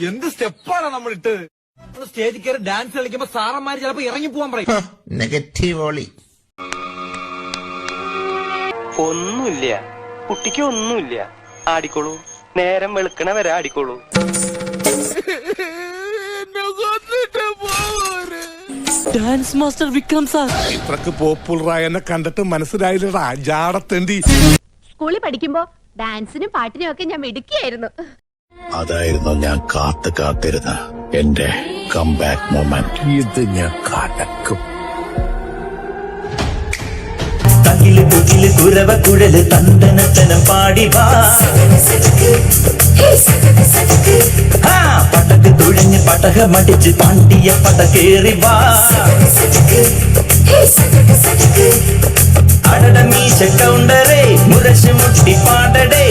എന്ത് സ്റ്റെപ്പാണ് നമ്മൾ ഇട്ടത്? സ്റ്റേജിൽ കയറി ഡാൻസ് കളിക്കുമ്പോ സാറന്മാര് ചിലപ്പോ ഇറങ്ങി പോവാൻ പറയും. നെഗറ്റീവ് ഓളി. ഒന്നുമില്ല, കുട്ടിക്ക് ഒന്നുമില്ല. ആടിക്കോളൂ, നേരം വെളുക്കണ വരെ ആടിക്കോളൂ. Dance master Vikram sir. ഇത്രക്ക് പോപ്പുലറായ എന്നെ കണ്ടിട്ട് മനസ്സിലായില്ലടാ ജാടത്തേണ്ടി. സ്കൂളിൽ പഠിക്കുമ്പോ ഡാൻസിനും പാട്ടിനും ഒക്കെ ഞാൻ മിടുക്കിയായിരുന്നു. അതായിരുന്നു ഞാൻ കാത്തിരുന്ന എന്റെ കംബാക്ക് മൊമെന്റ്. ഇത് ഞാൻ കടക്കും. തകില് തുകില് കുരവ കുഴല് തന്തനത്തനം പാടി വാ. പടക്ക് തുഴഞ്ഞ് പടകമടിച്ച് പാണ്ടിയ പടകേറി വാ. അടട മീശ കൗണ്ടറേ മുരശ് മുട്ടി പാടടേ.